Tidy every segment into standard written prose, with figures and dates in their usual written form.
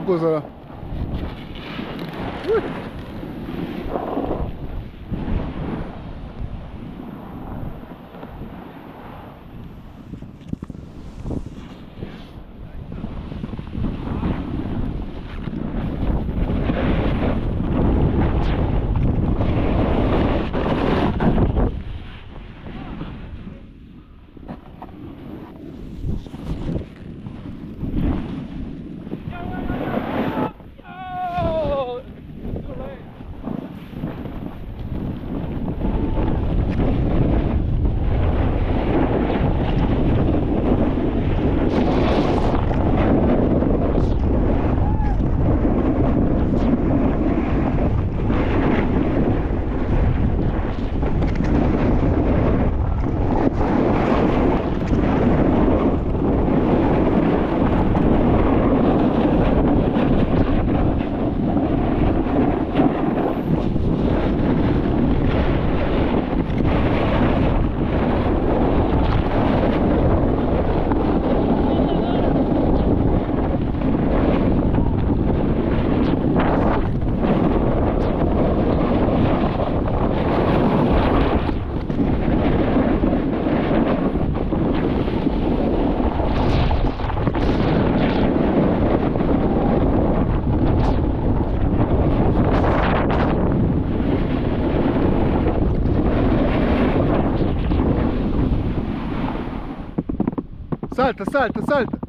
bubbles are. Salta, salta, salta.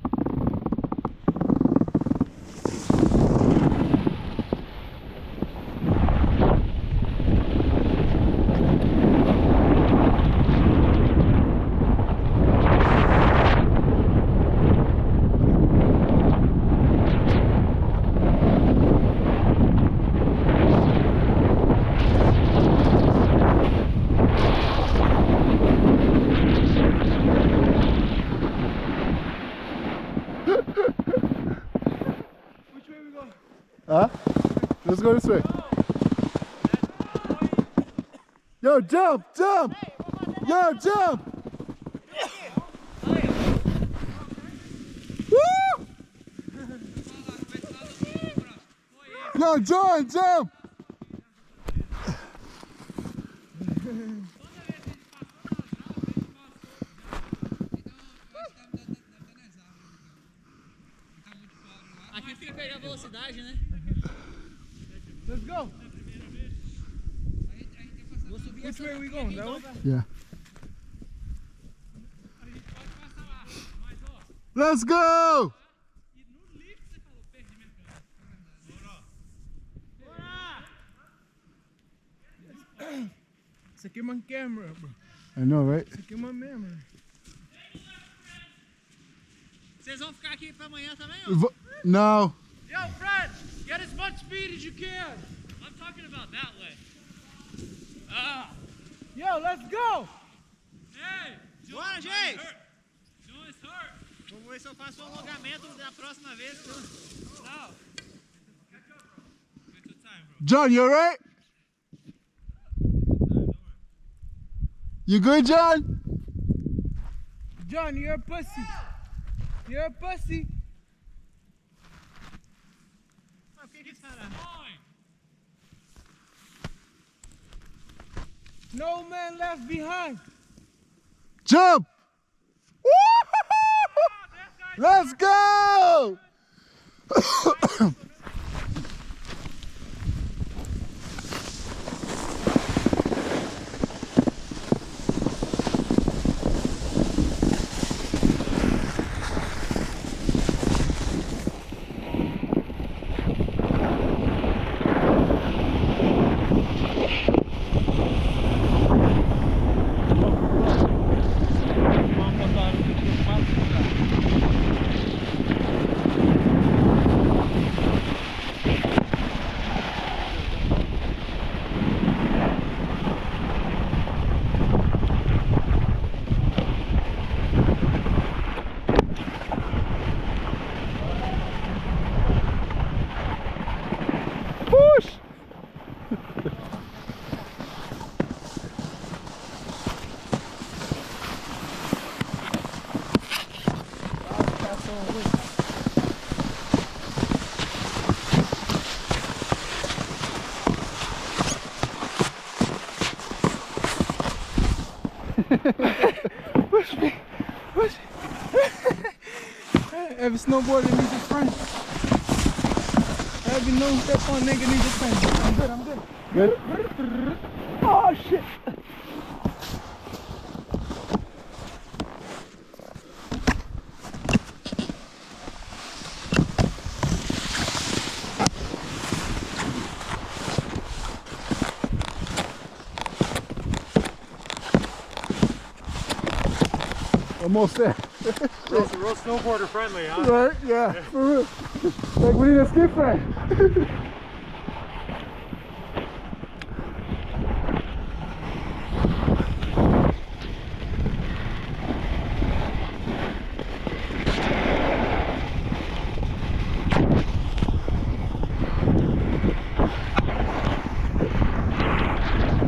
Huh? Let's go this way. Yo, jump, jump! Yo, jump! Woo! Yo, John, jump! Aqui fica perdendo a velocidade, né? Let's go. Which way are we going? That way? Yeah. Let's go! Isso aqui é uma câmera, bro. I know, right? Isso aqui é uma câmera. Vocês vão ficar aqui pra amanhã também? Ou? No. Yo, Fred, get as much speed as you can. I'm talking about that way. Yo, let's go. Hey, bora, gente! Vamos ver se eu faço o alongamento da próxima vez. Não. John, you alright? You good, John? John, you're a pussy. You're a pussy. No man left behind. Jump! Let's go! Push me. Push me. Every snowboarder needs a friend. Every no step on nigga needs a friend. I'm good, I'm good. Good? Oh shit. Almost there. Real snowboarder friendly, huh? Right? Yeah, for real. Like we need a ski friend.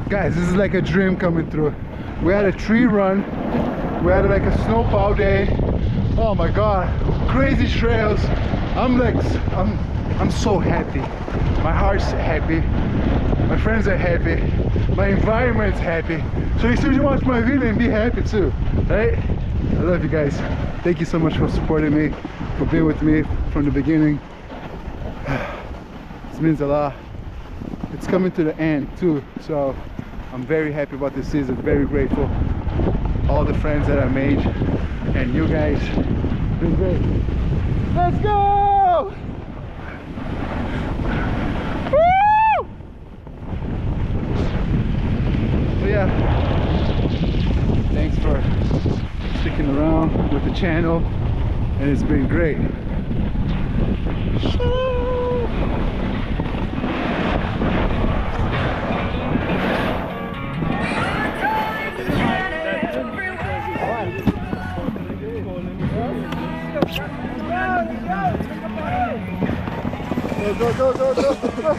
Guys, this is like a dream coming through. We had a tree run. We had like a snowplow day. Oh my god, crazy trails. I'm so happy. My heart's happy. My friends are happy. My environment's happy. So you should watch my video and be happy too, right? I love you guys. Thank you so much for supporting me, for being with me from the beginning. This means a lot. It's coming to the end too, so I'm very happy about this season, very grateful. All the friends that I made, and you guys, been great. Let's go! Woo! So yeah, thanks for sticking around with the channel, and it's been great. Go, go, go, go, go.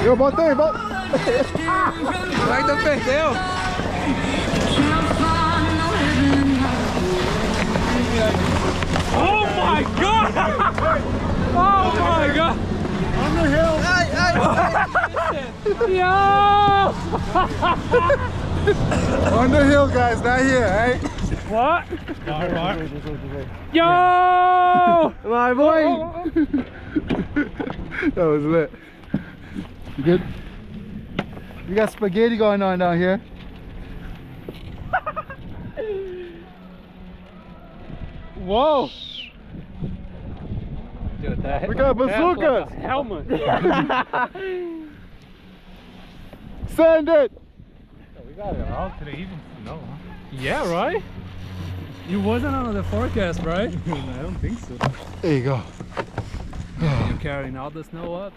Eu botei, bota. Ainda perdeu. Oh my god! Oh my god! On the hill. Yo! On the hill, guys, not here, right? What? Yo! My boy. That was lit. You good? We got spaghetti going on down here. Whoa! Dude, that We got bazookas. helmet. Send it. We got it out today, even snow, huh? Yeah, right? You wasn't on the forecast, right? I don't think so. There you go. You're carrying all the snow up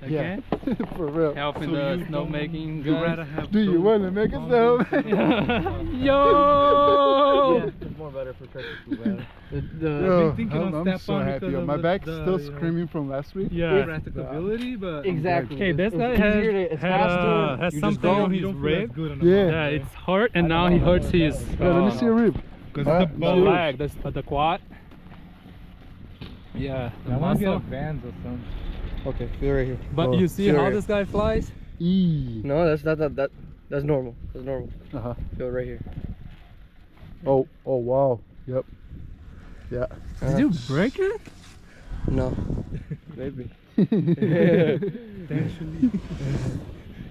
again? Yeah, for real. Helping So the you snow don't- making You guys. rather have Do you those- want to make it so? Yo! It's more better for Turkish. Yo, big thing you don't I'm step so on happy. because of My the- back's the, still you know, screaming from last week. Yeah. Practicability, but Exactly. Okay, this It's guy easier to- has, it's faster. has you just something go, on you his don't feel as rib. good on the Yeah. bottom, Yeah, right? it's hurt, and now he hurts his Yeah, let me see your rib. Because Ah, it's the the no. bone. leg, the quad. Yeah, the I want to muscle. get Vans or something. Okay, feel right here. But Oh, you see feel how right. this guy flies? No, that's that's normal. That's normal. Uh-huh. Feel right here. Oh, wow. Yep. Yeah. Did you break it? No. Maybe.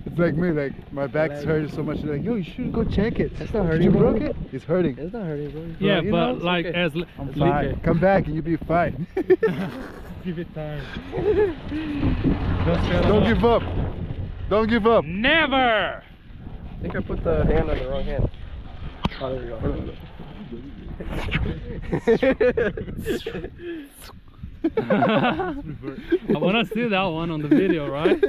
It's like me, like my back's hurting so much. Like, yo, you should go check it. That's not Did hurting, you bro. broke it? It's hurting. It's not hurting, bro. Yeah, you but know, it's like okay. as I'm li- fine. Come back and you'll be fine. Give it time. Don't give up. Don't give up. Never. I think I put the hand on the wrong hand. Oh, there we go. I wanna see that one on the video, right?